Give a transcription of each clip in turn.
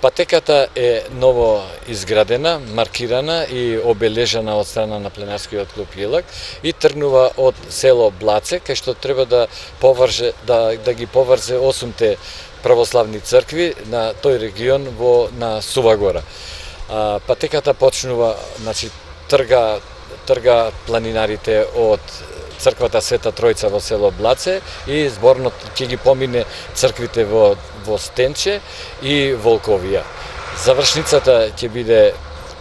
Патеката е ново изградена, маркирана и обележана од страна на пленарскиот клуб Илак и тргнува од село Блаце, кај што треба да ги поврзе 8 православни цркви на тој регион на Сува гора. Патеката почнува, значи трга планинарите од црквата Света Тројца во село Блаце и зборно ќе ги помине црквите во Стенче и Волковија. Завршницата ќе биде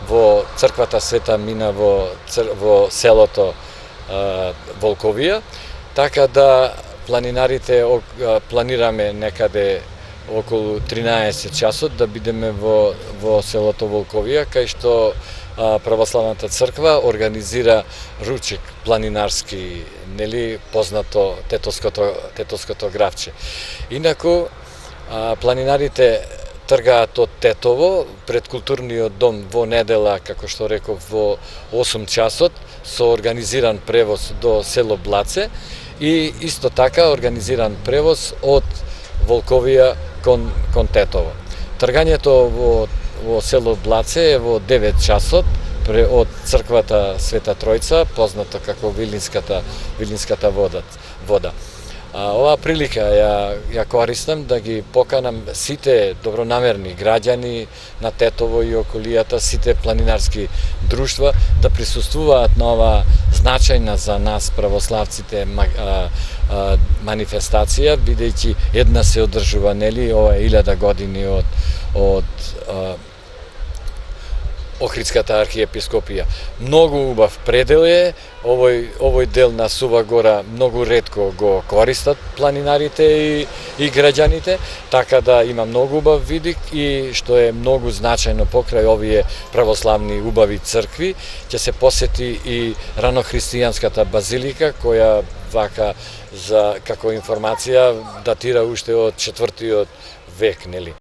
во црквата Света Мина во селото Волковија, така да планинарите планираме некаде околу 13 часот да бидеме во селото Волковија, кај што Православната црква организира ручек планинарски, нели познато Тетовското гравче. Инаку планинарите тргаат од Тетово пред културниот дом во недела, како што реков, во 8 часот со организиран превоз до село Блаце и исто така организиран превоз од Волковија кон Тетово. Тргањето во село Блаце е во 9 часот од црквата Света Тројца, познато како Вилинската вода. Оваа прилика ја користам да ги поканам сите добронамерни граѓани на Тетово и околијата, сите планинарски друштва да присуствуваат на оваа значајна за нас православците манифестација, бидејќи една се одржува, нели, ова е 1000 години од Охридската архиепископија. Многу убав предел е, овој дел на Сува гора многу ретко го користат планинарите и граѓаните, така да има многу убав видик и што е многу значајно покрај овие православни убави цркви, ќе се посети и ранохристијанската базилика, која вака како информација датира уште од 4 век, нели.